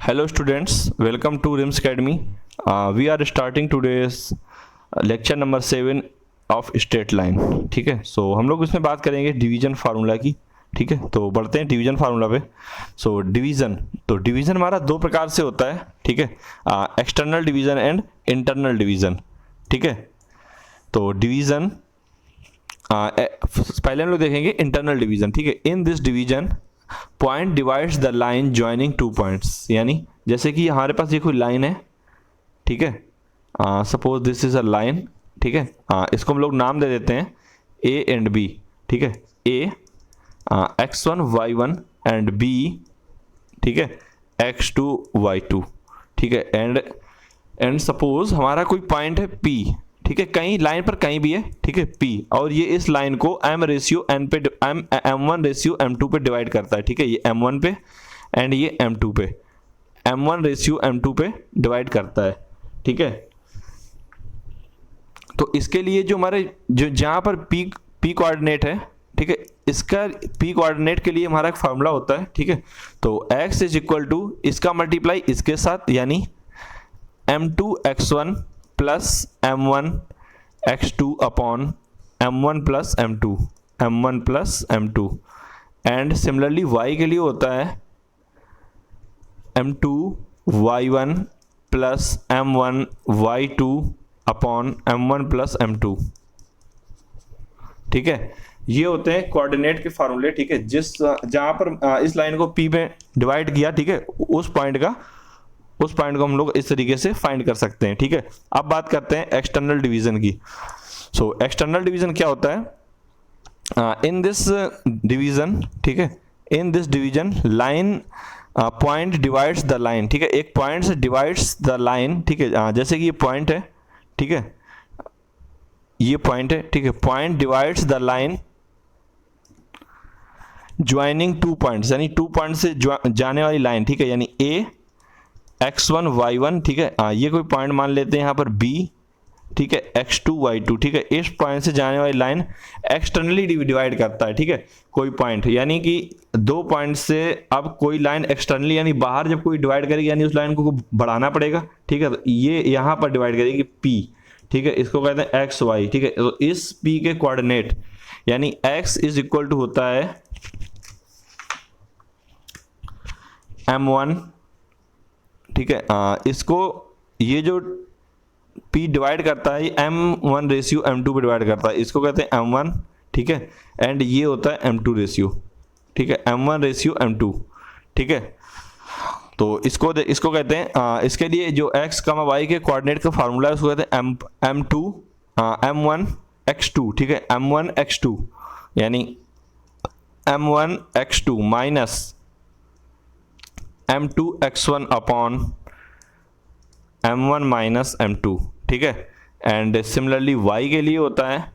Hello students, welcome to RIMS Academy. We are starting today's lecture number 7 of straight line. ठीक है, सो हम लोग इसमें बात करेंगे डिवीजन फार्मूला की. ठीक है, तो बढ़ते हैं डिवीजन फार्मूला पे. सो डिवीजन, तो डिवीजन हमारा दो प्रकार से होता है. ठीक है, external division and internal division. ठीक है, तो डिवीजन पहले हम लोग देखेंगे इंटरनल डिवीजन. ठीक है, in this division point divides the line joining two points. यानी जैसे कि हमारे पास ये कोई लाइन है. ठीक है, suppose this is a line. ठीक है, इसको हम लोग नाम दे देते हैं ए एंड बी. ठीक है, ए x1 y1 एंड बी. ठीक है, x2 y2. ठीक है, एंड सपोज हमारा कोई पॉइंट है P. ठीक है, कहीं लाइन पर कहीं भी है. ठीक है, P, और ये इस लाइन को m/n पे m1 रेशियो m2 पे डिवाइड करता है. ठीक है, ये m1 पे एंड ये m2 पे, m1 रेशियो m2 पे डिवाइड करता है. ठीक है, तो इसके लिए जो हमारे जो जहां पर P कोऑर्डिनेट है. ठीक है, इसका P कोऑर्डिनेट के लिए हमारा एक फार्मूला होता है. ठीक है, तो x इज इक्वल टू इसका मल्टीप्लाई इसके साथ, यानी m2 x1 plus m1 x2 upon m1 plus m2 and similarly y के लिए होता है m2 y1 plus m1 y2 upon m1 plus m2. ठीक है, ये होते हैं कोऑर्डिनेट के फार्मूले. ठीक है, जहां पर इस लाइन को P में डिवाइड किया. ठीक है, उस पॉइंट को हम लोग इस तरीके से फाइंड कर सकते हैं. ठीक है, अब बात करते हैं एक्सटर्नल डिवीजन की. सो एक्सटर्नल डिवीजन क्या होता है? इन दिस डिवीजन, ठीक है, in this division line point divides the line. ठीक है, एक पॉइंट से डिवाइड्स द लाइन. ठीक है, जैसे कि ये पॉइंट है. ठीक है, ये पॉइंट है. ठीक है, point divides the line joining two points, यानी टू पॉइंट से जाने वाली लाइन. ठीक है, यानी ए x1 y1. ठीक है, ये कोई पॉइंट मान लेते हैं यहाँ पर B. ठीक है, x2 y2. ठीक है, इस पॉइंट से जाने वाली लाइन एक्सटर्नली डिवाइड करता है. ठीक है, कोई पॉइंट, यानी कि दो पॉइंट से अब कोई लाइन एक्सटर्नली यानी बाहर जब कोई डिवाइड करेगी, यानी उस लाइन को बढ़ाना पड़ेगा. ठीक है, तो ये यहाँ पर डिवाइड करेगी P. ठीक है, इसको कहते हैं x y. ठीक है, तो इस P के कोऑर्डिनेट यानी x इज इक्वल टू होता है m1. ठीक है, इसको ये जो P डिवाइड करता है m1 रेशियो m2 पे डिवाइड करता है, इसको कहते हैं m1. ठीक है, एंड ये होता है m2 रेशियो. ठीक है, m1 रेशियो m2. ठीक है, तो इसको कहते हैं इसके लिए जो x, y के कोऑर्डिनेट का फार्मूला है उसको कहते हैं m1 x2. ठीक है, m1 x2 यानी m1 x2 minus m2 x1 upon m1 minus m2. ठीक है, एंड सिमिलरली y के लिए होता है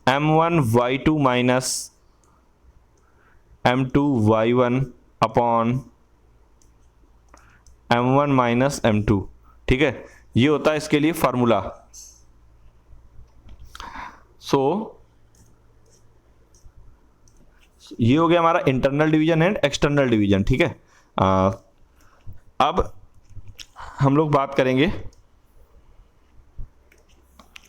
m1 y2 minus m2 y1 upon m1 minus m2. ठीक है, ये होता है इसके लिए फार्मूला. सो ये हो गया हमारा internal division and external division. ठीक है, अब हम लोग बात करेंगे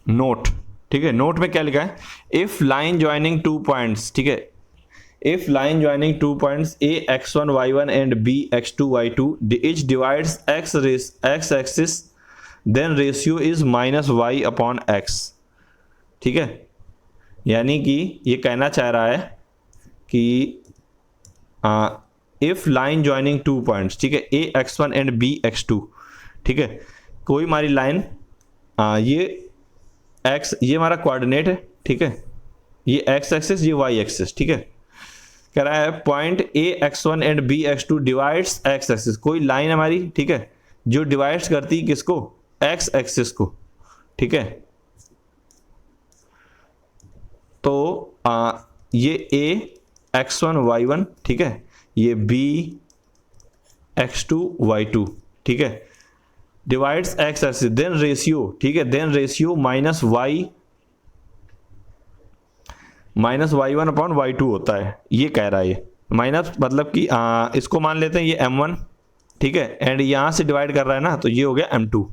नोट. ठीक है, नोट में क्या लिखा है? If line joining two points. ठीक है, if line joining two points A x1 y1 and B x2 y2 each divides x axis then ratio is minus y upon x. ठीक है, यानी कि ये कहना चाह रहा है कि if line joining two points. ठीक है, A x1 and B x2. ठीक है, कोई हमारी लाइन ये x, ये हमारा कोऑर्डिनेट है. ठीक है, ये x एक्सिस, ये y एक्सिस. ठीक है, कह रहा है point A x1 and B x2 divides x axis. कोई लाइन हमारी, ठीक है, जो डिवाइड्स करती है किसको? x एक्सिस को. ठीक है, तो ये A x1 y1. ठीक है, ये B x2 y2. ठीक है, divides x axis, then ratio. ठीक है, then ratio minus y1 upon y2 होता है. ये कह रहा है, ये माइनस मतलब कि इसको मान लेते हैं ये m1. ठीक है, एंड यहाँ से डिवाइड कर रहा है ना, तो ये हो गया m2,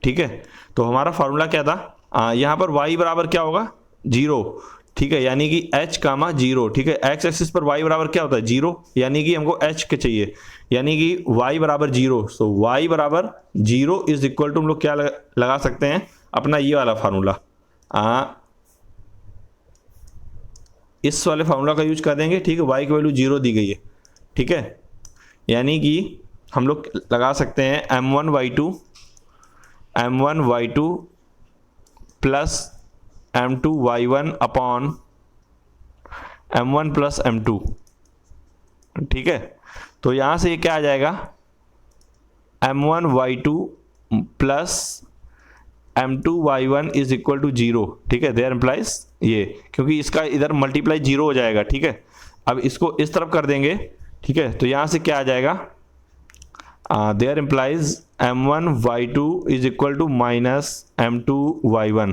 ठीक है। तो हमारा फॉर्मूला क्या था, यहाँ पर y बराबर क्या होगा 0, ठीक है, यानी कि h कामा 0, ठीक है। एक्स एक्सिस पर y बराबर क्या होता है 0, यानी कि हमको h के चाहिए, यानी कि y बराबर 0, सो y बराबर 0 इज इक्वल टू हम लोग क्या लगा सकते हैं, अपना ये वाला फार्मूला, इस वाले फार्मूला का यूज कर देंगे, ठीक है। y की वैल्यू 0 दी गई है, ठीक है, यानी कि हम लोग लगा सकते हैं m1y2 plus m2y1 upon m1 plus m2, ठीक है। तो यहां से ये क्या आ जाएगा, m1y2 plus m2y1 is equal to 0, ठीक है। देयर इम्प्लाइज ये, क्योंकि इसका इधर मल्टीप्लाई 0 हो जाएगा, ठीक है। अब इसको इस तरफ कर देंगे, ठीक है, तो यहां से क्या आ जाएगा, there implies m1y2 is equal to minus m2y1,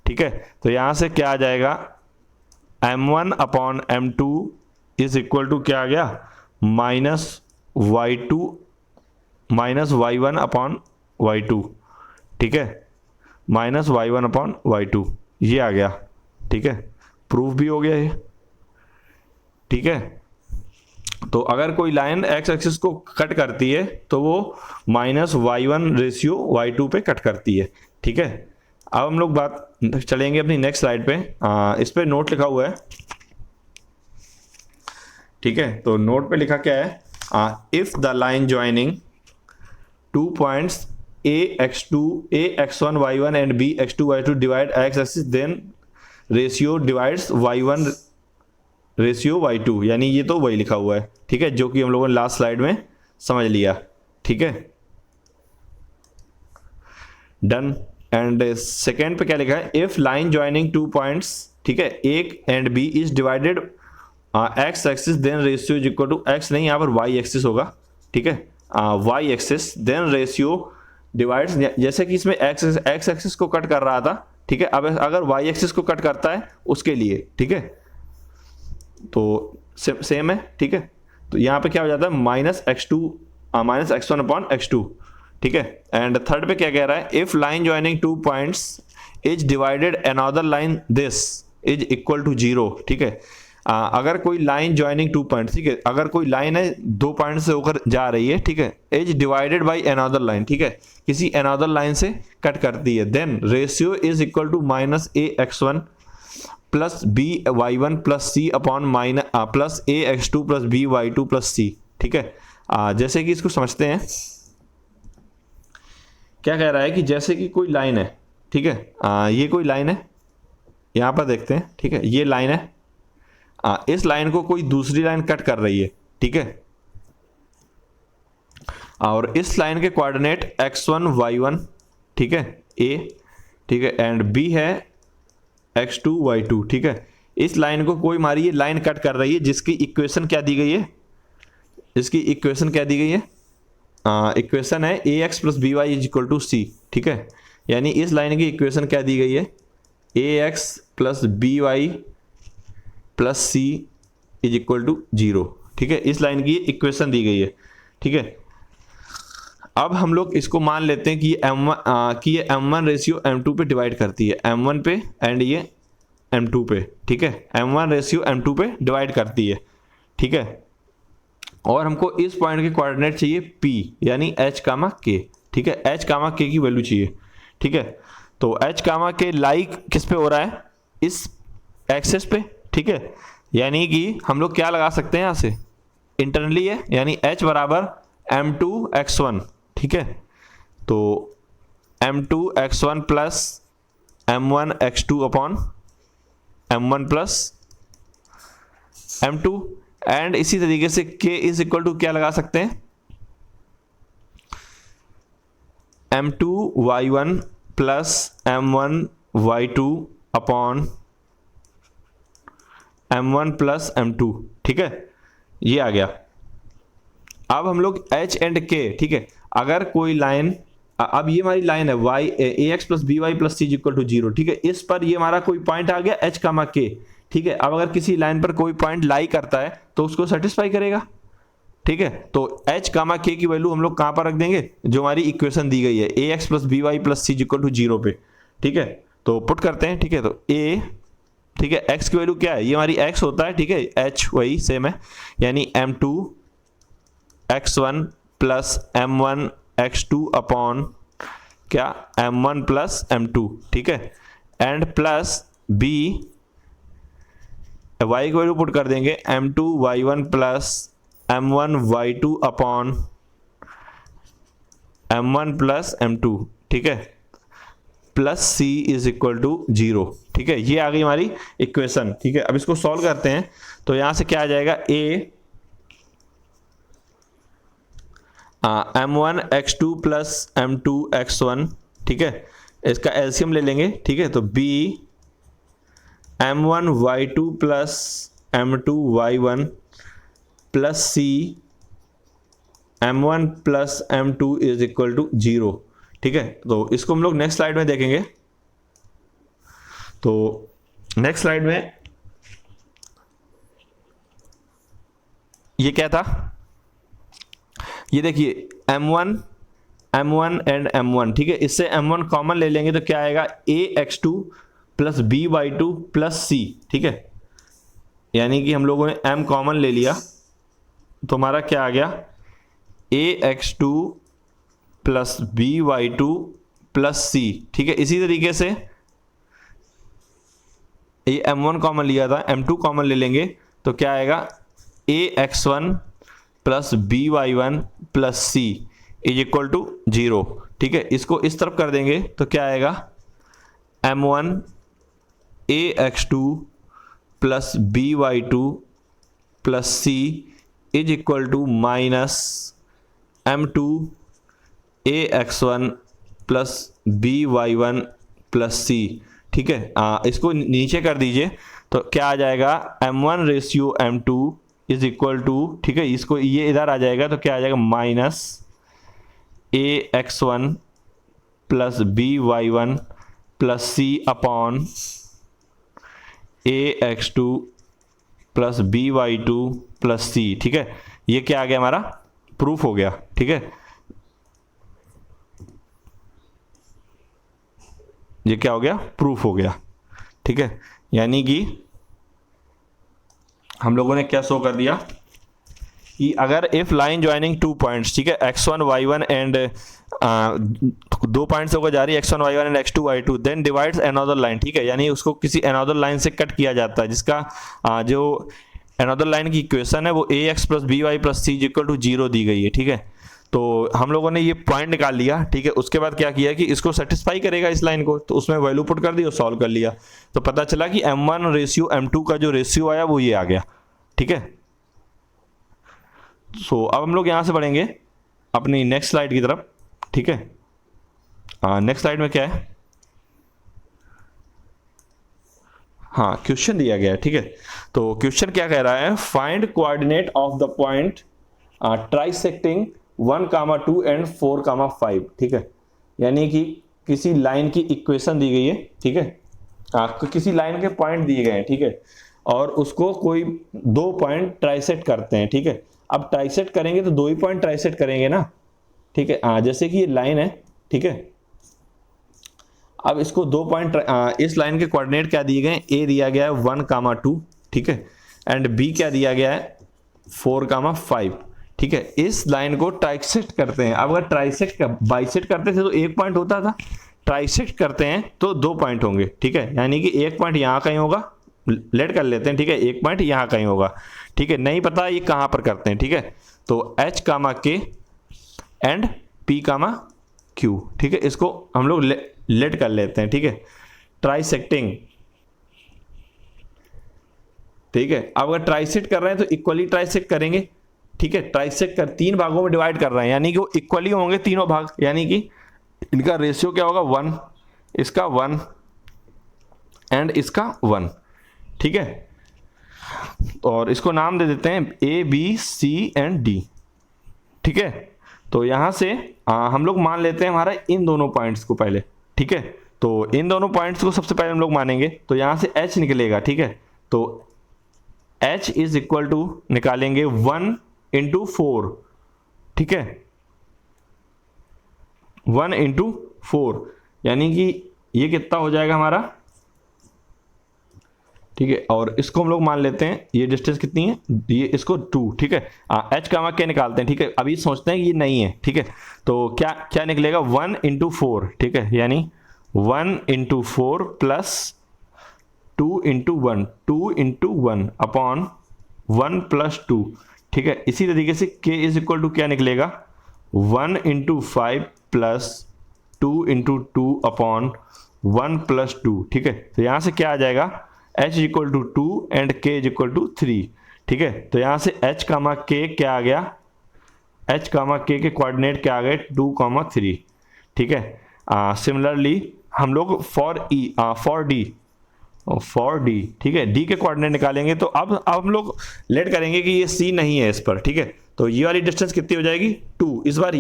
ठीक है। तो यहां से क्या आ जाएगा, m1 upon m2 is equal to क्या आ गया, माइनस y1 अपॉन y2, ठीक है, माइनस y1 अपॉन y2, ये आ गया, ठीक है। प्रूफ भी हो गया ये, ठीक है। तो अगर कोई लाइन एक्स एक्सिस को कट करती है तो वो माइनस y1 रेशियो y2 पे कट करती है, ठीक है। अब हम लोग बात चलेंगे अपनी नेक्स्ट स्लाइड पे, इस पे नोट लिखा हुआ है, ठीक है। तो नोट पे लिखा क्या है, if the line joining 2 points ax1 y1 and bx2 y2 divide x axis, then ratio divides y1 ratio y2, यानी ये तो वही लिखा हुआ है, ठीक है, जो कि हम लोगों ने लास्ट स्लाइड में समझ लिया, ठीक है, डन। एंड सेकेंड पे क्या लिखा है, इफ लाइन ज्वाइनिंग 2 पॉइंट्स, ठीक है, a and b is divided x axis, then ratio is equal to x नहीं, यहाँ पर y एक्सिस होगा, ठीक है, y axis, then ratio divides, जैसे कि इसमें x एक्सिस को कट कर रहा था, ठीक है। अब अगर y एक्सिस को कट करता है उसके लिए, ठीक है, तो सेम है, ठीक है। तो यहाँ पे क्या हो जाता है, माइनस x1 अपॉन x2, ठीक है। एंड थर्ड पे क्या कह रहा है, if line joining 2 points is divided another line this is equal to 0, ठीक है। अगर कोई लाइन ज्वाइनिंग 2 पॉइंट्स, ठीक है, अगर कोई लाइन है 2 पॉइंट से होकर जा रही है, ठीक है, is divided by another line, ठीक है, किसी अनदर लाइन से कट करती है, then ratio is equal to minus ax1 plus by1 plus c upon minus plus ax2 plus by2 plus c, ठीक है। जैसे कि इसको समझते हैं, क्या कह रहा है कि जैसे कि कोई लाइन है, ठीक है, ये कोई लाइन है, यहां पर देखते हैं, ठीक है, ये लाइन है, इस लाइन को कोई दूसरी लाइन कट कर रही है, ठीक है, और इस लाइन के कोऑर्डिनेट x1 y1, ठीक है, a, ठीक है, एंड b है x2 y2, ठीक है। इस लाइन को कोई मारी ये लाइन कट कर रही है, जिसकी इक्वेशन क्या दी गई है, इसकी इक्वेशन क्या दी गई है, इक्वेशन है ax plus by is equal to c, ठीक है, यानी इस लाइन की इक्वेशन क्या दी गई है, ax plus by plus C is equal to 0, ठीक है, इस लाइन की इक्वेशन दी गई है, ठीक है। अब हम लोग इसको मान लेते हैं कि ये m1 रेशियो m2 पे डिवाइड करती है, m1 पे एंड ये m2 पे, ठीक है, m1 रेशियो m2 पे डिवाइड करती है, ठीक है। और हमको इस पॉइंट के कोऑर्डिनेट चाहिए p, यानी h कामा k, ठीक है, h कामा k की वैल्यू चाहिए, ठीक है। तो h कामा k लाइक किस पे हो रहा है, इस एक्सेस पे, ठीक है, यानी कि हम लोग क्या लगा सकते हैं यहां से, इंटरनली है, यानी h बराबर m2x1, ठीक है। तो m2x1 plus m1x2 upon m1 plus m2, and इसी तरीके से k इज इक्वल टू क्या लगा सकते हैं, m2y1 plus m1y2 upon m1 plus m2, ठीक है, ये आ गया। अब हम लोग h एंड k, ठीक है, अगर कोई लाइन, अब ये हमारी लाइन है y ax plus by plus c equal to 0, ठीक है, इस पर ये हमारा कोई पॉइंट आ गया h कामा k, ठीक है। अब अगर किसी लाइन पर कोई पॉइंट लाई करता है तो उसको सेटिस्फाई करेगा, ठीक है। तो h कामा k की वैल्यू हम लोग कहां पर रख देंगे, जो हमारी इक्वेशन दी गई है ax plus B Y plus C equal to 0 पे, ठीक है। तो पुट करते हैं, ठीक है। तो a, ठीक है, x की वैल्यू क्या है, ये हमारी x होता है, ठीक है। h वही सेम है, यानी m2 x1 plus m1 x2 upon क्या m1 प्लस m2, ठीक है। एंड प्लस b, y की वैल्यू पुट कर देंगे m2 y1 plus m1 y2 upon m1 plus m2, ठीक है, plus c is equal to 0, ठीक है। ये आ गई हमारी इक्वेशन, ठीक है। अब इसको सॉल्व करते हैं, तो यहां से क्या आ जाएगा, a m1 x2 plus m2 x1, ठीक है, इसका एलसीएम ले लेंगे, ठीक है। तो b m1 y2 plus m2 y1 plus c m1 plus m2 is equal to 0, ठीक है। तो इसको हम लोग नेक्स्ट स्लाइड में देखेंगे। तो नेक्स्ट स्लाइड में ये क्या था, ये देखिए m1 एंड m1, ठीक है। इससे m1 कॉमन ले लेंगे तो क्या आएगा, ax2 plus B y two plus c, ठीक है। यानी कि हम लोगों ने m कॉमन ले लिया, तो हमारा क्या आ गया, ax2 plus B y two plus c, ठीक है। इसी तरीके से ये m1 कॉमन लिया था, m2 कॉमन ले लेंगे तो क्या आएगा, ax1 plus B Y one plus C is equal to 0, ठीक है। इसको इस तरफ कर देंगे तो क्या आएगा, m1 ax2 plus B y two plus C is equal to minus m2 ax1 plus B Y one plus c, ठीक है। इसको नीचे कर दीजिए तो क्या आ जाएगा, m1 ratio m2 is equal to, ठीक है, इसको ये इधर आ जाएगा तो क्या आ जाएगा, minus ax1 plus B Y one plus c upon ax2 plus B y two plus c, ठीक है। ये क्या आ गया, हमारा प्रूफ हो गया, ठीक है। ये क्या हो गया, प्रूफ हो गया, ठीक है। यानी कि हम लोगों ने क्या शो कर दिया कि अगर if line joining two points, ठीक है, x1 y1 एंड दो पॉइंट्स होकर जा रही है x1 y1 and x2 y2, then divides another line, ठीक है। यानी उसको किसी अनदर लाइन से कट किया जाता है, जिसका जो अनदर लाइन की इक्वेशन है वो ax plus B Y plus C equal to 0 दी गई है, ठीक है। तो हम लोगों ने ये पॉइंट निकाल लिया, ठीक है। उसके बाद क्या किया कि इसको सेटिस्फाई करेगा इस लाइन को, तो उसमें वैल्यू पुट कर दी और सॉल्व कर लिया, तो पता चला कि m1 रेशियो m2 का जो रेशियो आया वो ये आ गया, ठीक है। सो अब हम लोग यहां से बढ़ेंगे अपनी नेक्स्ट स्लाइड की तरफ, ठीक है। नेक्स्ट स्लाइड में क्या है, हाँ, क्वेश्चन दिया गया है, ठीक है। तो क्वेश्चन क्या कह रहा है, find coordinate of the point trisecting 1,2 and 4,5, ठीक है। यानी कि किसी लाइन की इक्वेशन दी गई है, ठीक है, किसी लाइन के पॉइंट दिए गए हैं, ठीक है, और उसको कोई दो पॉइंट ट्राइसेक्ट करते हैं, ठीक है। अब ट्राइसेक्ट करेंगे तो दो ही पॉइंट ट्राइसेक्ट करेंगे ना, ठीक है। जैसे कि ये लाइन है, ठीक है। अब इसको दो पॉइंट, इस लाइन के कोऑर्डिनेट क्या दिए गए हैं, ए दिया गया है 1,2, ठीक है, एंड बी क्या दिया गया है 4,5, ठीक है। इस लाइन को ट्राइसेक्ट करते हैं। अब अगर ट्राइसेक्ट बाइसेक्ट करते थे तो एक पॉइंट होता था, ट्राइसेक्ट करते हैं तो दो पॉइंट होंगे, ठीक है। यानी कि एक पॉइंट यहाँ कहीं होगा, लेट कर लेते हैं, ठीक है, एक पॉइंट यहाँ कहीं होगा, ठीक है। नहीं पता ये कहाँ पर करते हैं, ठीक है। तो h comma k and p comma q, ठीक है, इसको हम लोग लेट कर लेते हैं, ठीक है, ट्राइसेक्टिंग, ठीक है। अब अगर ट्राइसेक्ट कर रहे हैं तो इक्वली ट्राइसेक्ट करेंगे, ठीक है। ट्राइसेक्ट कर तीन भागों में डिवाइड कर रहे हैं, यानी कि वो इक्वली होंगे तीनों भाग, यानी कि इनका रेशियो क्या होगा, 1, इसका 1 एंड इसका 1, ठीक है। और इसको नाम दे देते हैं A B C and D, ठीक है। तो यहां से हम लोग मान लेते हैं हमारा इन दोनों पॉइंट्स को पहले, ठीक है। तो इन दोनों पॉइंट्स को सबसे पहले हम लोग मानेंगे, तो यहां से h निकलेगा, ठीक है। तो h इज इक्वल टू निकालेंगे 1 इंटू 4, ठीक है, 1 इंटू 4, यानी कि ये कितना हो जाएगा हमारा, ठीक है। और इसको हम लोग मान लेते हैं, ये डिस्टेंस कितनी है, ये इसको 2, ठीक है। एच का क्या निकालते हैं, ठीक है। अभी सोचते हैं कि ये नहीं है, ठीक है, तो क्या क्या निकलेगा, 1 इंटू 4, ठीक है, यानी 1 into 4 plus 2 into 1, 2 into 1 upon 1 plus 2, ठीक है। इसी तरीके से k इज इक्वल टू क्या निकलेगा, 1 into 5 plus 2 into 2 upon 1 plus 2, ठीक है। तो यहाँ से क्या आ जाएगा, h is equal to 2 and k is equal to 3, ठीक है। तो यहाँ से h कामा k क्या आ गया, h कामा k के कोऑर्डिनेट क्या आ गए, 2 कामा 3, ठीक है। सिमिलरली हम लोग फॉर डी, ठीक है, डी के कोऑर्डिनेट निकालेंगे। तो अब हम लोग लेट करेंगे कि ये c नहीं है इस पर, ठीक है। तो ये वाली डिस्टेंस कितनी हो जाएगी, 2, इस बार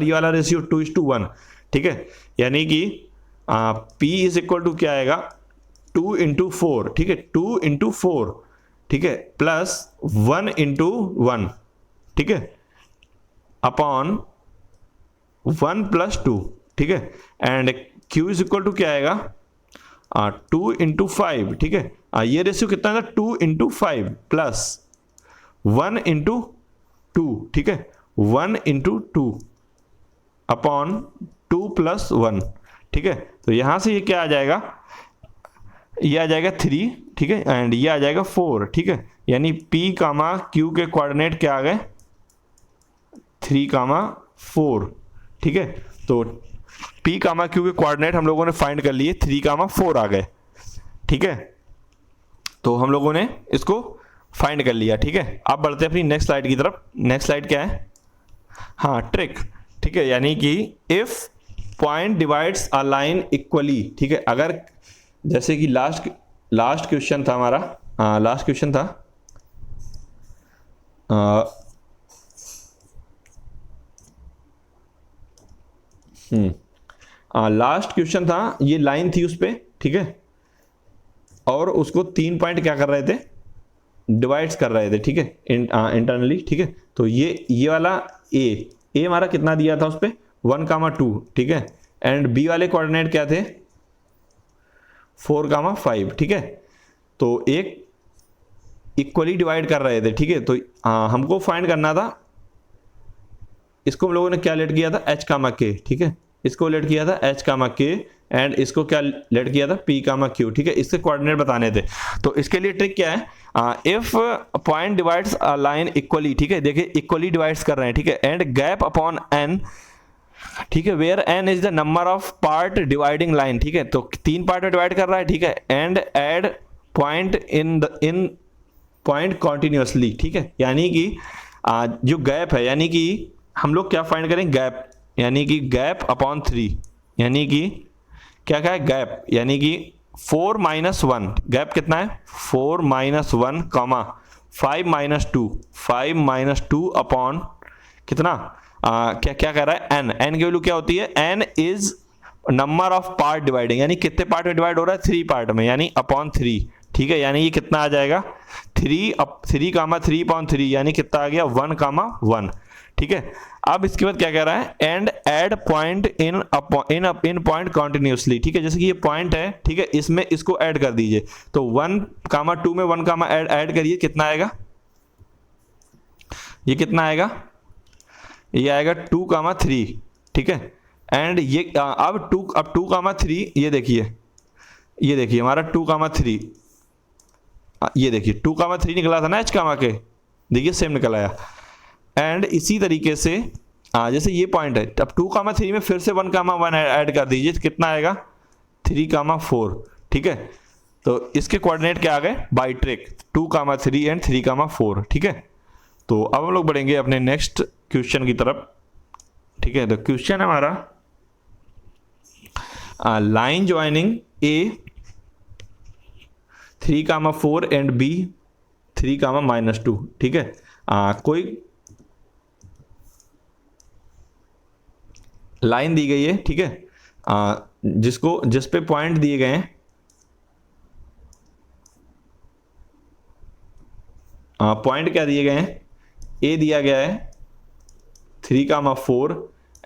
ये वाला रेशियो 2:1, ठीक है, यानी कि p इज इक्वल टू क्या आएगा, 2 इंटू 4, ठीक है, 2 इंटू 4, ठीक है, प्लस 1 इंटू 1, ठीक है, अपॉन 1 प्लस 2, ठीक है। And q is equal to क्या आएगा, 2 इंटू 5, ठीक है। ये रेशियो कितना है, 2 इंटू 5 प्लस 1 इंटू 2, ठीक है, 1 इंटू 2 अपॉन 2 प्लस 1, ठीक है। तो यहां से ये क्या आ जाएगा, ये आ जाएगा 3, ठीक है, एंड ये आ जाएगा 4, ठीक है, यानी p कामा q के कोऑर्डिनेट क्या आ गए, 3 कामा 4, ठीक है। तो p कामा q के कोऑर्डिनेट हम लोगों ने फाइंड कर लिए, 3 कामा 4 आ गए, ठीक है। तो हम लोगों ने इसको फाइंड कर लिया, ठीक है। अब बढ़ते हैं अपनी नेक्स्ट स्लाइड की तरफ। नेक्स्ट स्लाइड क्या है, हाँ, ट्रिक, ठीक है, यानी कि if point divides a line equally, ठीक है, अगर जैसे कि लास्ट क्वेश्चन था हमारा, लास्ट क्वेश्चन था, लास्ट क्वेश्चन था, ये लाइन थी उस पे, ठीक है, और उसको 3 पॉइंट क्या कर रहे थे, डिवाइड्स कर रहे थे, ठीक है, इंटरनली, ठीक है। तो ये वाला ए हमारा कितना दिया था उस पे, 1,2, ठीक है, एंड बी वाले कोऑर्डिनेट क्या थे, 4,5, ठीक है। तो एक इक्वली डिवाइड कर रहे थे, ठीक है। तो हमको फाइंड करना था, इसको हम लोगों ने क्या लेट किया था, h कामा k, ठीक है, इसको लेट किया था h कामा k, एंड इसको क्या लेट किया था, p कामा q, ठीक है, इसके कोऑर्डिनेट बताने थे। तो इसके लिए ट्रिक क्या है, if point divides a line equally, ठीक है, देखिए इक्वली डिवाइड्स कर रहे हैं, ठीक है, एंड गैप अपॉन n, ठीक है, where n is the number of part dividing line, ठीक है, तो 3 पार्ट में डिवाइड कर रहा है, ठीक है, and add point in point continuously, ठीक है, यानी कि जो गैप है, यानी कि हम लोग क्या फाइंड करें, गैप, यानी कि गैप अपॉन 3, यानी कि क्या है गैप, यानी कि 4 माइनस 1, गैप कितना है, 4 minus 1 comma 5 minus 2, 5 minus 2 upon कितना, क्या क्या कह रहा है, n की वैल्यू क्या होती है, n is number of part dividing, यानी कितने पार्ट में डिवाइड हो रहा है, 3 पार्ट में, यानी अपॉन 3, ठीक है, यानी ये कितना आ जाएगा, 3 कामा 3 अपॉन 3, यानी कितना आ गया, 1 कामा 1, ठीक है। अब इसके बाद क्या कह रहा है, and add point in point continuously, ठीक है, जैसे कि ये पॉइंट है, ठीक है, इसमें इसको ऐड कर दीजिए, तो 1 कामा 2 में 1 कामा ऐड करिए, कितना आएगा, ये कितना आएगा, ये आएगा 2 कामा 3, ठीक है, एंड ये अब 2 कामा 3, ये देखिए हमारा 2 कामा 3, ये देखिए 2 कामा 3 निकला था ना h कामा के, देखिए सेम निकल आया। एंड इसी तरीके से जैसे ये पॉइंट है, अब 2 कामा 3 में फिर से 1 कामा 1 ऐड कर दीजिए, कितना आएगा, 3 कामा 4, ठीक है। तो इसके कोऑर्डिनेट क्या आ गए, bye trick 2 comma 3 and 3 comma 4, ठीक है। तो अब हम लोग बढ़ेंगे अपने नेक्स्ट क्वेश्चन की तरफ, ठीक है। तो क्वेश्चन है हमारा, line joining A 3 comma 4 and B 3 comma minus 2, ठीक है। कोई लाइन दी गई है, ठीक है, जिस पे पॉइंट दिए गए हैं, पॉइंट क्या दिए गए हैं, ए दिया गया है 3,4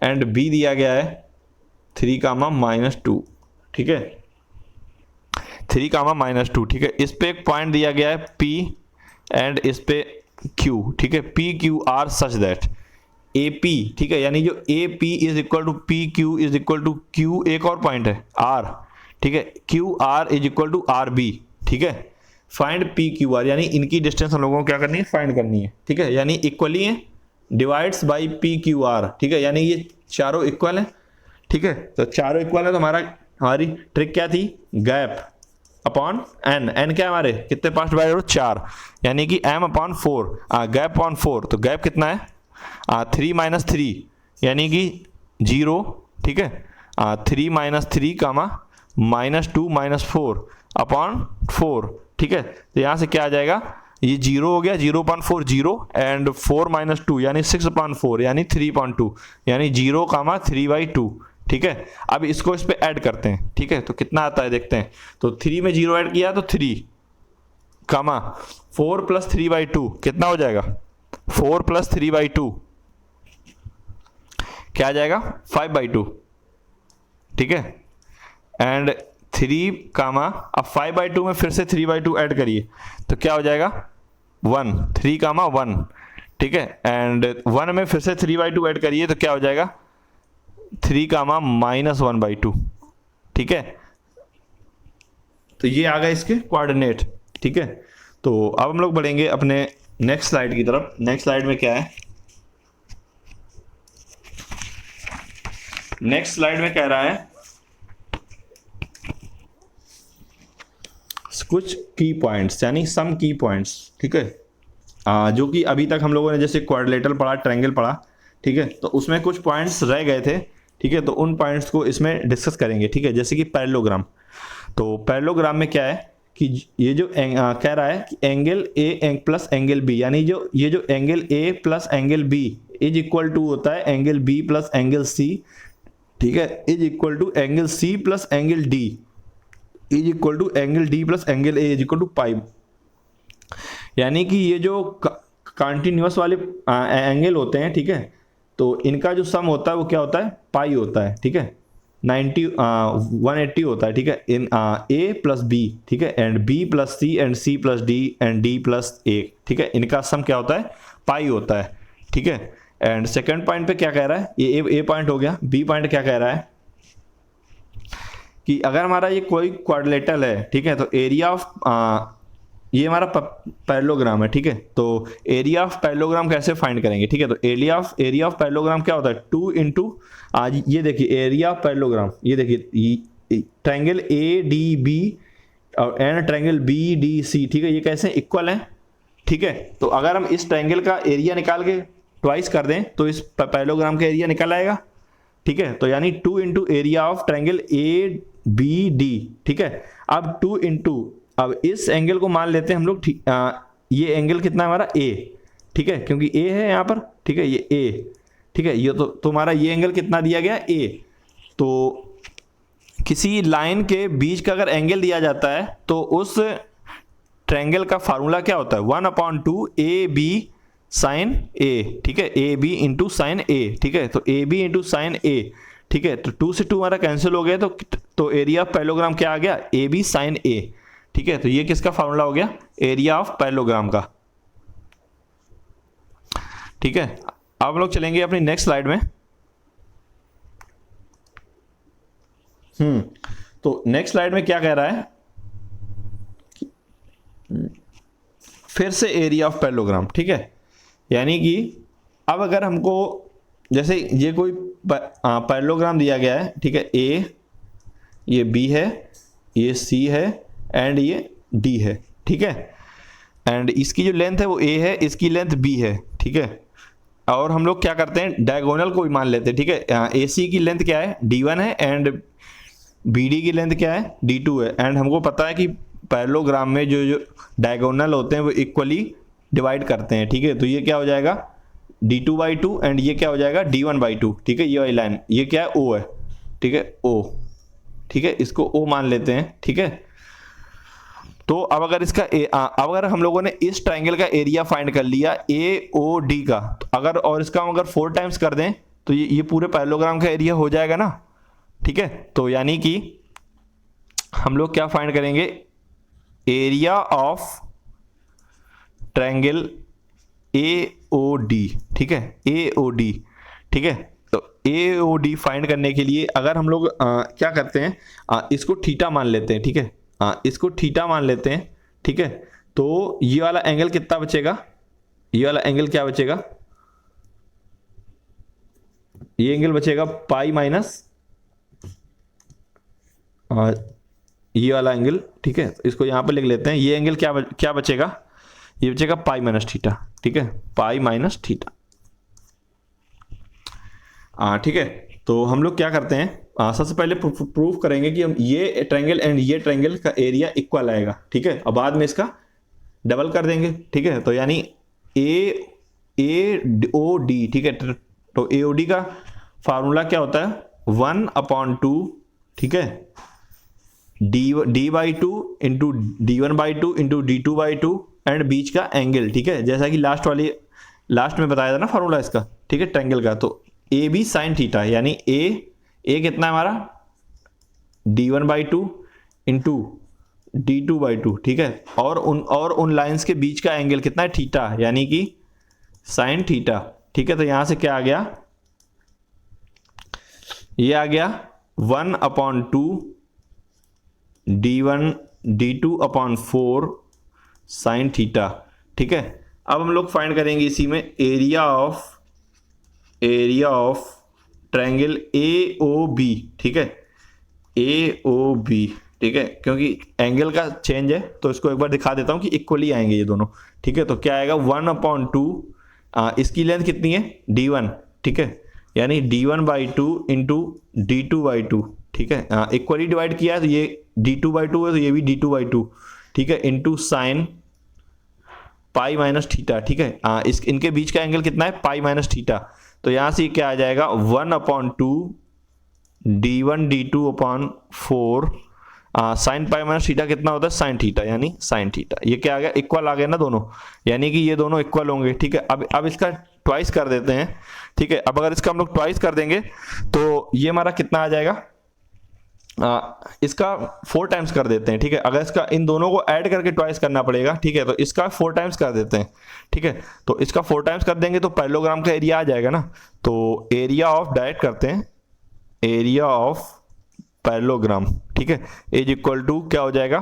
एंड बी दिया गया है 3,-2, ठीक है, 3,-2, ठीक है। इस पे एक पॉइंट दिया गया है पी एंड इस पे क्यू, ठीक है, P Q R such that A P, ठीक है, यानी जो A P is equal to P Q is equal to Q, एक और पॉइंट है आर, ठीक है, Q R is equal to R B, ठीक है। फाइंड पी क्यू आर, यानी इनकी डिस्टेंस हम लोगों को क्या करनी है, फाइंड करनी है, ठीक है, यानी इक्वली है, divides by P Q are, ठीक है, यानी ये चारों इक्वल है, ठीक है। तो चारों इक्वल है तो हमारी ट्रिक क्या थी, गैप अपॉन एन, एन क्या है हमारे कितने पार्ट डिवाइड हो 4, यानी कि m अपॉन 4, गैप अपॉन 4, तो गैप कितना है 3-3, यानी कि 0, ठीक है, 3-3 कामा -2 -4 अपॉन 4, ठीक है। तो यहाँ से क्या आ जाएगा, ये 0 हो गया, 0/4 0 एंड 4 - 2 यानी 6/4 यानी 3/2, यानी 0,3/2, ठीक है। अब इसको इस पे ऐड करते हैं, ठीक है, तो कितना आता है देखते हैं। तो 3 में 0 ऐड किया तो 3, 4 + 3/2 कितना हो जाएगा, 4 + 3/2 क्या आ जाएगा 5/2, ठीक है, एंड 3, अब 5/2 में फिर से 3/2 ऐड करिए तो क्या हो जाएगा 1, 3, 1, ठीक है, एंड 1 में फिर से 3/2 ऐड करिए तो क्या हो जाएगा 3, -1/2, ठीक है। तो ये आ गए इसके कोऑर्डिनेट, ठीक है। तो अब हम लोग बढ़ेंगे अपने नेक्स्ट स्लाइड की तरफ। नेक्स्ट स्लाइड में क्या है, नेक्स्ट स्लाइड में कह रहा है कुछ की पॉइंट्स, यानी सम की पॉइंट्स, ठीक है, जो कि अभी तक हम लोगों ने जैसे क्वाड्रिलेटरल पढ़ा, ट्रायंगल पढ़ा, ठीक है, तो उसमें कुछ पॉइंट्स रह गए थे, ठीक है, तो उन पॉइंट्स को इसमें डिस्कस करेंगे, ठीक है। जैसे कि पैरेललोग्राम, तो पैरेललोग्राम में क्या है कि ये जो कह रहा है कि angle a plus angle b, यानी ये जो angle a plus angle b is equal to होता है angle b plus angle c, ठीक है, is equal to angle c plus angle d is equal to angle d plus angle a is equal to pi. यानी कि ये जो continuous वाले angle होते हैं, ठीक है, तो इनका जो सम होता है वो क्या होता है, पाई होता है, ठीक है, 180 होता है, ठीक है, इन ए प्लस बी, ठीक है, and b plus c and c plus d and d plus a, ठीक है, इनका सम क्या होता है, पाई होता है, ठीक है। एंड सेकंड पॉइंट पे क्या कह रहा है, ये ए पॉइंट हो गया। बी पॉइंट क्या कह रहा है कि अगर हमारा ये कोई क्वाड्रिलेटरल है, ठीक है, तो एरिया ऑफ ये हमारा पैरेललोग्राम है, ठीक है, तो एरिया ऑफ पैरेललोग्राम कैसे फाइंड करेंगे, ठीक है, तो एरिया ऑफ पैरेललोग्राम क्या होता है 2 इंटू, आज ये देखिए एरिया ऑफ पैरेललोग्राम, ये देखिए ट्रायंगल ए डी बी और and triangle B D C, ठीक है, ये कैसे इक्वल हैं, ठीक है। तो अगर हम इस ट्रायंगल का एरिया निकाल के ट्वाइस कर दें तो इस पैरेललोग्राम का एरिया निकल आएगा, ठीक है, तो यानी 2 into area of triangle A B D, ठीक है। अब 2 इंटू, अब इस एंगल को मान लेते हैं हम लोग, ये एंगल कितना है हमारा ए, ठीक है, क्योंकि ए है यहाँ पर, ठीक है, ये ए, ठीक है, ये तो हमारा ये एंगल कितना दिया गया ए। तो किसी लाइन के बीच का अगर एंगल दिया जाता है तो उस ट्रायंगल का फार्मूला क्या होता है 1/2 ए बी साइन ए, ठीक है, ए बी इंटू साइन ए, ठीक है, तो ए बी इंटू साइन ए, ठीक है, तो 2 से 2 हमारा कैंसिल हो गया, तो एरिया ऑफ पैरेललोग्राम क्या आ गया ए बी साइन ए, ठीक है, तो ये किसका फार्मूला हो गया एरिया ऑफ पैरेललोग्राम का, ठीक है। अब हम लोग चलेंगे अपनी नेक्स्ट स्लाइड में। तो नेक्स्ट स्लाइड में क्या कह रहा है, फिर से एरिया ऑफ पैरेललोग्राम, ठीक है, यानी कि अब अगर हमको जैसे ये कोई पैरेललोग्राम दिया गया है, ठीक है, ए, ये बी है, ये सी है एंड ये डी है, ठीक है, एंड इसकी जो लेंथ है वो ए है, इसकी लेंथ बी है, ठीक है, और हम लोग क्या करते हैं डायगोनल को भी मान लेते हैं, ठीक है, ए सी की लेंथ क्या है D1 है एंड बी डी की लेंथ क्या है D2 है, एंड हमको पता है कि पैरेललोग्राम में जो डायगोनल होते हैं वो इक्वली डिवाइड करते हैं, ठीक है, तो ये क्या हो जाएगा D2/2 एंड ये क्या हो जाएगा D1/2, ठीक है, ये वाली लाइन ये क्या है O है, ठीक है, O, ठीक है, इसको O मान लेते हैं, ठीक है। तो अब अगर इसका अब अगर हम लोगों ने इस ट्राइंगल का एरिया फाइंड कर लिया AOD का, तो अगर और इसका हम अगर 4 टाइम्स कर दें तो ये पूरे पैरेललोग्राम का एरिया हो जाएगा ना, ठीक है। तो यानी कि हम लोग क्या फाइंड करेंगे, एरिया ऑफ ट्रायंगल AOD, ठीक है, AOD, ठीक है। तो AOD फाइंड करने के लिए अगर हम लोग क्या करते हैं, इसको थीटा मान लेते हैं, ठीक है, इसको थीटा मान लेते हैं, ठीक है। तो ये वाला एंगल कितना बचेगा, ये वाला एंगल क्या बचेगा, ये एंगल बचेगा पाई माइनस ये वाला एंगल, ठीक है। तो इसको यहां पर लिख लेते हैं, ये एंगल क्या बचेगा, ये बचेगा पाई माइनस थीटा, ठीक है, पाई माइनस थीटा, ठीक है। तो हम लोग क्या करते हैं, सबसे पहले प्रूफ करेंगे कि हम ये ट्रायंगल एंड ये ट्रायंगल का एरिया इक्वल आएगा, ठीक है, और बाद में इसका डबल कर देंगे, ठीक है। तो यानी AOD, ठीक है। तो AOD का फार्मूला क्या होता है, 1/2, ठीक है, D/2 into D1/2 into D2/2 and बीच का एंगल, ठीक है, जैसा कि लास्ट में बताया था ना फार्मूला इसका, ठीक है, ट्रायंगल का। तो AB साइन थीटा, यानी A कितना है हमारा, D1/2 इंटू D2/2, ठीक है, और उन लाइंस के बीच का एंगल कितना है, थीटा, यानी कि साइन थीटा, ठीक है। तो यहां से क्या आ गया, ये आ गया 1/2 D1 D2/4 साइन थीटा, ठीक है। अब हम लोग फाइंड करेंगे इसी में एरिया ऑफ ट्रायंगल AOB, ठीक है, AOB, ठीक है, क्योंकि एंगल का चेंज है तो इसको एक बार दिखा देता हूं कि इक्वली आएंगे ये दोनों, ठीक है। तो क्या आएगा 1/2, इसकी लेंथ कितनी है D1, ठीक है, यानी D1/2 इंटू D2/2, ठीक है, इक्वली डिवाइड किया है तो ये D2/2 है तो ये भी D2/2, ठीक है, into sine pi minus theta, ठीक है। इनके बीच का एंगल कितना है, पाई माइनस थीटा। तो यहां से क्या आ जाएगा 1/2 D1 D2/4 sine pi minus theta कितना होता है, साइन थीटा, यानी साइन थीटा। ये क्या आ गया, इक्वल आ गया ना दोनों, यानी कि ये दोनों इक्वल होंगे, ठीक है। अब इसका ट्वाइस कर देते हैं, ठीक है। अब अगर इसका हम लोग ट्वाइस कर देंगे तो ये हमारा कितना आ जाएगा, इसका 4 टाइम्स कर देते हैं, ठीक है। अगर इसका इन दोनों को ऐड करके ट्वाइस करना पड़ेगा, ठीक है, तो इसका 4 टाइम्स कर देते हैं, ठीक है। तो इसका 4 टाइम्स कर देंगे तो पैरेललोग्राम का एरिया आ जाएगा ना। तो एरिया ऑफ, डायरेक्ट करते हैं, एरिया ऑफ पैरेललोग्राम, ठीक है, इज इक्वल टू क्या हो जाएगा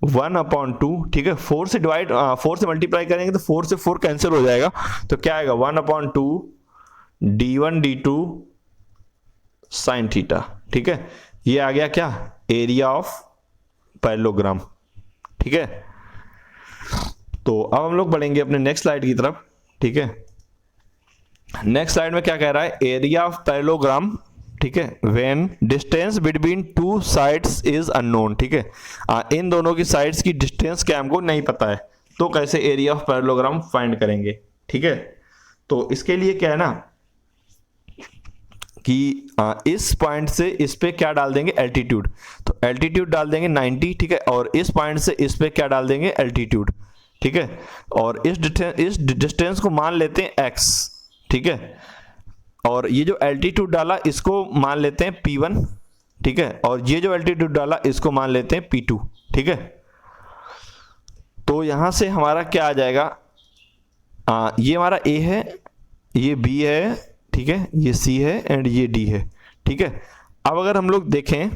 1/2, ठीक है। 4 से मल्टीप्लाई करेंगे तो 4 से 4 कैंसिल हो जाएगा, तो क्या आएगा 1/2 D1 D2 साइन थीटा, ठीक है। ये आ गया क्या, एरिया ऑफ पैरेललोग्राम, ठीक है। तो अब हम लोग बढ़ेंगे अपने नेक्स्ट स्लाइड की तरफ, ठीक है। नेक्स्ट स्लाइड में क्या कह रहा है, एरिया ऑफ पैरेललोग्राम, ठीक है, when distance between 2 sides is unknown, ठीक है। इन दोनों की साइड्स की डिस्टेंस क्या हमको नहीं पता है, तो कैसे एरिया ऑफ पैरेललोग्राम फाइंड करेंगे, ठीक है। तो इसके लिए क्या है ना कि इस पॉइंट से इस पे क्या डाल देंगे, एल्टीट्यूड। तो एल्टीट्यूड डाल देंगे 90, ठीक है, और इस पॉइंट से इस पे क्या डाल देंगे, एल्टीट्यूड, ठीक है। और इस डिस्टेंस को मान लेते हैं x, ठीक है, और ये जो एल्टीट्यूड डाला इसको मान लेते हैं P1, ठीक है, और ये जो एल्टीट्यूड डाला इसको मान लेते हैं P2, ठीक है। तो यहां से हमारा क्या आ जाएगा, ये हमारा A है, ये B है, ठीक है, ये C है एंड ये D है, ठीक है। अब अगर हम लोग देखें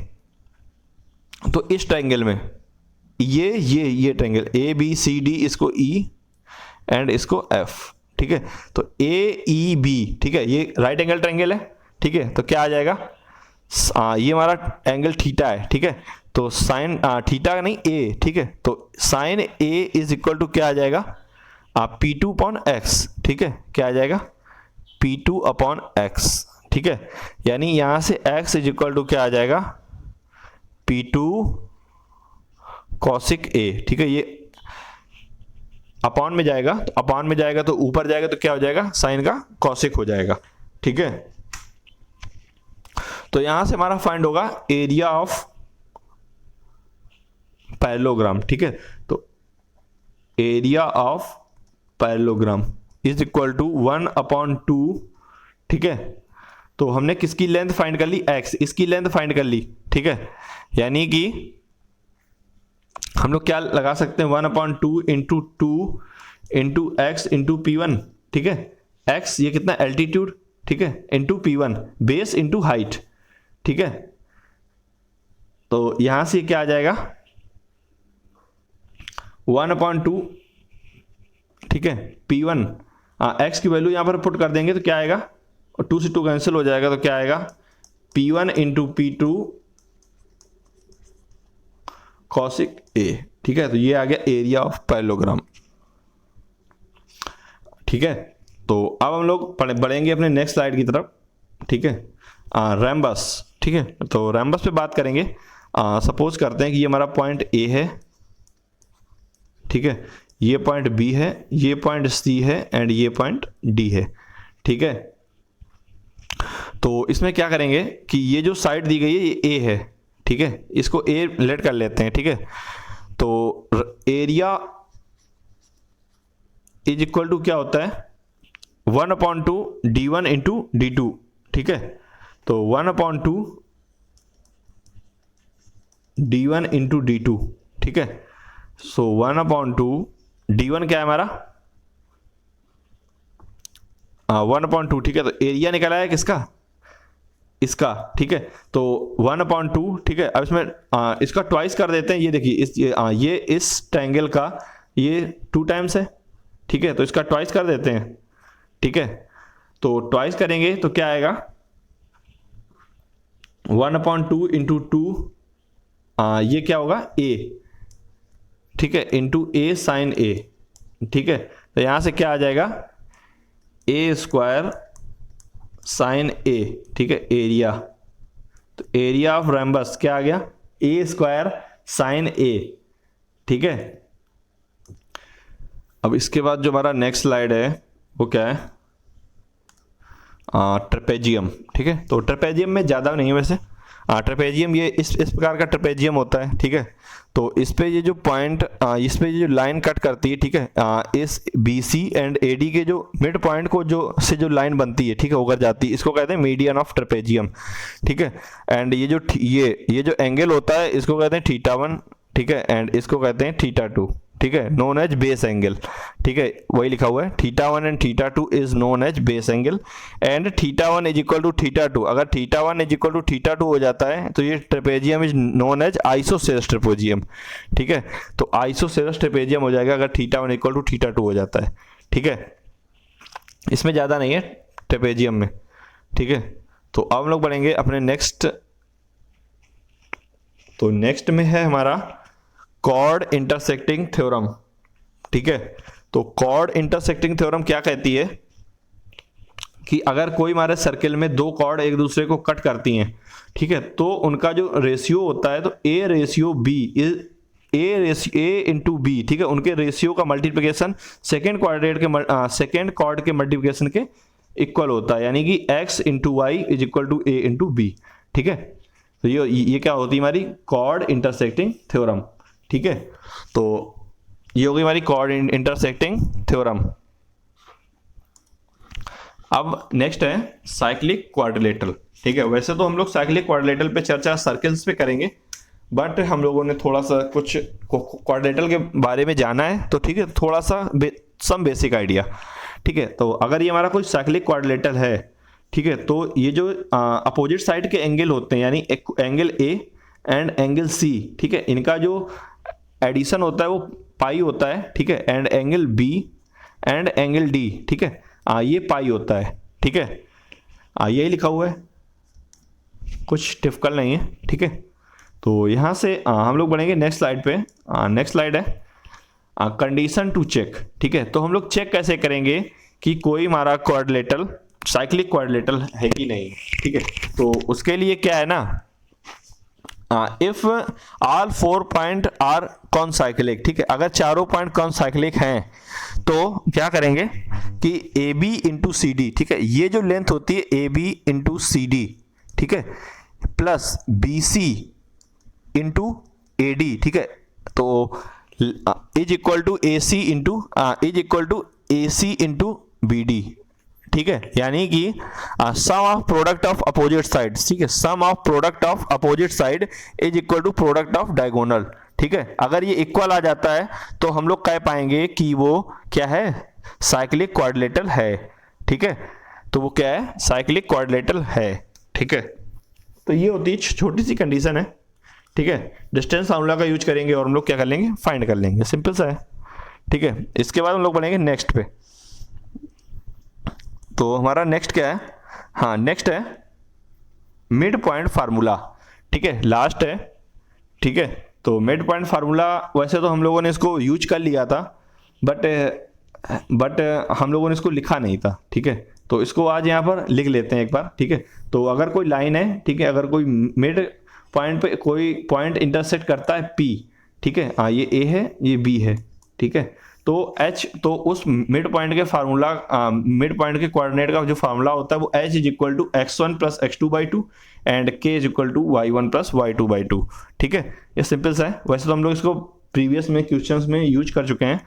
तो इस ट्रायंगल में ये ट्रायंगल ABCD, इसको E एंड इसको F, ठीक है। तो AEB, ठीक है, ये राइट एंगल ट्रायंगल है, ठीक है। तो क्या आ जाएगा, ये हमारा एंगल थीटा है, ठीक है। तो साइन थीटा नहीं A, ठीक है, तो sine A is equal to क्या आ जाएगा, P2/x, ठीक है, क्या आ जाएगा P2/x, ठीक है। यानी यहां से x इज इक्वल टू क्या आ जाएगा, P2 cosec A, ठीक है। ये अपॉन में जाएगा, तो अपॉन में जाएगा तो ऊपर जाएगा तो क्या हो जाएगा, साइन का कॉसिक हो जाएगा, ठीक है। तो यहां से हमारा फाइंड होगा एरिया ऑफ पैरेललोग्राम, ठीक है। तो area of parallelogram is equal to 1/2, ठीक है। तो हमने किसकी लेंथ फाइंड कर ली, x, इसकी लेंथ फाइंड कर ली, ठीक है। यानी कि हम लोग क्या लगा सकते हैं, 1/2 into 2 into x into P1, ठीक है। x ये कितना एल्टीट्यूड, ठीक है, into P1 base into height, ठीक है। तो यहां से क्या आ जाएगा 1/2, ठीक है, P1 x की वैल्यू यहां पर पुट कर देंगे तो क्या आएगा, और 2 से 2 कैंसिल हो जाएगा तो क्या आएगा P1 into P2 cosec A, ठीक है। तो ये आ गया एरिया ऑफ पैरेललोग्राम, ठीक है। तो अब हम लोग बढ़ेंगे अपने नेक्स्ट स्लाइड की तरफ, ठीक है। रैम्बस, ठीक है। तो रैम्बस पे बात करेंगे। सपोज करते हैं कि ये हमारा पॉइंट A है, ठीक है, ये पॉइंट B है, ये पॉइंट C है एंड ये पॉइंट D है, ठीक है। तो इसमें क्या करेंगे कि ये जो साइड दी गई है ये A है, ठीक है, इसको A लेट कर लेते हैं, ठीक है। तो एरिया इज इक्वल टू क्या होता है 1/2 D1 इंटू D2, ठीक है। तो 1/2 D1 इंटू D2, ठीक है। सो 1/2 D1 क्या है हमारा 1/2, ठीक है। तो एरिया निकला है किसका, इसका, ठीक है। तो 1/2, ठीक है। अब इसमें इसका ट्वाइस कर देते हैं, ये देखिए ये इस ट्रायंगल का ये 2 टाइम्स है, ठीक है। तो इसका ट्वाइस कर देते हैं, ठीक है। तो ट्वाइस करेंगे तो क्या आएगा 1/2 इंटू 2, ये क्या होगा A, ठीक है, इंटू A साइन A, ठीक है। तो यहां से क्या आ जाएगा A² साइन A, ठीक है, एरिया। तो एरिया ऑफ रैम्बस क्या आ गया A² साइन A, ठीक है। अब इसके बाद जो हमारा नेक्स्ट स्लाइड है वो क्या है ट्रेपेजियम, ठीक है। तो ट्रेपेजियम में ज़्यादा नहीं है वैसे, ट्रेपेजियम ये इस प्रकार का ट्रेपेजियम होता है, ठीक है। तो इस पे ये जो पॉइंट इस पे ये जो लाइन कट करती है, ठीक है, इस BC एंड AD के जो मिड पॉइंट को जो से जो लाइन बनती है, ठीक है, होकर जाती है, इसको कहते हैं मीडियन ऑफ ट्रेपेजियम, ठीक है। एंड ये जो एंगल होता है इसको कहते हैं θ1, ठीक है, एंड इसको कहते हैं θ2, ठीक है, नोन एज बेस एंगल, ठीक है। वही लिखा हुआ है θ1 and θ2 is known as base angle and θ1 is equal to θ2। अगर θ1 इज इक्वल टू θ2 हो जाता है तो ये trapezium is known as isosceles trapezium, ठीक है। तो आइसोसेलेस ट्रेपेजियम हो जाएगा अगर θ1 इक्वल टू θ2 हो जाता है, ठीक है। इसमें ज़्यादा नहीं है ट्रेपेजियम में, ठीक है। तो अब हम लोग बढ़ेंगे अपने नेक्स्ट, तो नेक्स्ट में है हमारा कॉर्ड इंटरसेक्टिंग थ्योरम, ठीक है। तो कॉर्ड इंटरसेक्टिंग थ्योरम क्या कहती है कि अगर कोई हमारे सर्किल में 2 कॉर्ड एक दूसरे को कट करती हैं, ठीक है, तो उनका जो रेशियो होता है तो A/B is A into B, ठीक है, उनके रेशियो का मल्टीप्लिकेशन सेकेंड कॉर्ड के मल्टीप्लिकेशन के इक्वल होता है, यानी कि x into Y is equal to A into B, ठीक है। तो ये क्या होती है हमारी कॉर्ड इंटरसेक्टिंग थ्योरम, ठीक है। तो ये होगी हमारी कॉर्ड इंटरसेक्टिंग थ्योरम। अब नेक्स्ट है साइक्लिक क्वाड्रिलेटरल, ठीक है। वैसे तो हम लोग साइक्लिक क्वाड्रिलेटरल पे चर्चा सर्कल्स पे करेंगे, बट हम लोगों ने थोड़ा सा कुछ क्वाड्रिलेटरल के बारे में जाना है, तो ठीक है, थोड़ा सा सम बेसिक आइडिया, ठीक है। तो अगर ये हमारा कोई साइक्लिक क्वाड्रिलेटरल है, ठीक है, तो ये जो अपोजिट साइड के एंगल होते हैं, यानी angle A and angle C, ठीक है, इनका जो एडिशन होता है वो पाई होता है, ठीक है, and angle B and angle D, ठीक है, ये पाई होता है, ठीक है। यही लिखा हुआ है, कुछ डिफिकल्ट नहीं है, ठीक है। तो यहाँ से हम लोग बढ़ेंगे नेक्स्ट स्लाइड पे। नेक्स्ट स्लाइड है कंडीशन टू चेक, ठीक है। तो हम लोग चेक कैसे करेंगे कि कोई हमारा क्वाड्रिलेटरल साइक्लिक क्वाड्रिलेटरल है कि नहीं, ठीक है। तो उसके लिए क्या है ना, इफ ऑल 4 पॉइंट आर कॉनसाइक्लिक, ठीक है, अगर चारों पॉइंट कॉनसाइक्लिक हैं तो क्या करेंगे कि AB इंटू CD, ठीक है, ये जो लेंथ होती है AB इंटू CD, ठीक है, प्लस BC इंटू AD, ठीक है, तो is equal to a c into b D, ठीक है, यानी कि sum of product of opposite side, ठीक है, sum of product of opposite side is equal to product of diagonal, ठीक है। अगर ये इक्वल आ जाता है तो हम लोग कह पाएंगे कि वो क्या है, साइक्लिक क्वाड्रिलेटरल है, ठीक है। तो वो क्या है, साइक्लिक क्वाड्रिलेटरल है, ठीक है। तो ये होती है छोटी सी कंडीशन है, ठीक है। डिस्टेंस फार्मूला का यूज करेंगे और हम लोग क्या कर लेंगे, फाइंड कर लेंगे, सिंपल सा है, ठीक है। इसके बाद हम लोग बढ़ेंगे नेक्स्ट पे। तो हमारा नेक्स्ट क्या है, हाँ नेक्स्ट है मिड पॉइंट फार्मूला, ठीक है, लास्ट है, ठीक है। तो मिड पॉइंट फार्मूला वैसे तो हम लोगों ने इसको यूज कर लिया था, बट हम लोगों ने इसको लिखा नहीं था, ठीक है। तो इसको आज यहाँ पर लिख लेते हैं एक बार, ठीक है। तो अगर कोई लाइन है, ठीक है, अगर कोई मिड पॉइंट पे कोई पॉइंट इंटरसेक्ट करता है P, ठीक है, हाँ ये A है, ये B है, ठीक है। तो H, तो उस मिड पॉइंट के फार्मूला, मिड पॉइंट के कोऑर्डिनेट का जो फार्मूला होता है वो H is equal to x1 plus x2/2 and K is equal to y1 plus y2/2, ठीक है। ये सिंपल सा है। वैसे तो हम लोग इसको प्रीवियस में क्वेश्चंस में यूज कर चुके हैं,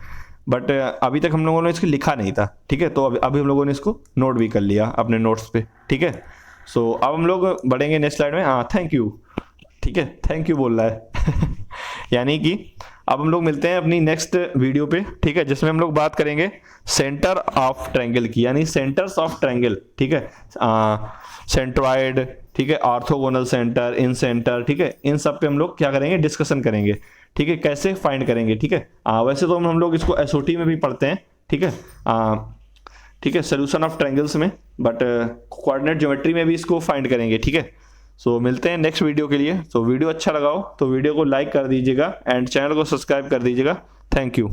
बट अभी तक हम लोगों ने इसको लिखा नहीं था, ठीक है। तो अभी हम लोगों ने इसको नोट भी कर लिया अपने नोट्स पे, ठीक है। सो अब हम लोग बढ़ेंगे नेक्स्ट स्लाइड में। हाँ थैंक यू, ठीक है, थैंक यू बोल रहा है यानी कि अब हम लोग मिलते हैं अपनी नेक्स्ट वीडियो पे, ठीक है, जिसमें हम लोग बात करेंगे सेंटर ऑफ ट्रायंगल की, यानी सेंटर्स ऑफ ट्रायंगल, ठीक है, सेंट्रॉइड, ठीक है, ऑर्थोगोनल सेंटर, इन सेंटर, ठीक है, इन सब पे हम लोग क्या करेंगे, डिस्कशन करेंगे, ठीक है, कैसे फाइंड करेंगे, ठीक है। वैसे तो हम लोग इसको एसओटी में भी पढ़ते हैं, ठीक है, ठीक है, सोल्यूशन ऑफ ट्रायंगल्स में, बट कोऑर्डिनेट ज्योमेट्री में भी इसको फाइंड करेंगे, ठीक है। सो मिलते हैं नेक्स्ट वीडियो के लिए। तो वीडियो अच्छा लगा हो तो वीडियो को लाइक कर दीजिएगा एंड चैनल को सब्सक्राइब कर दीजिएगा। Thank you.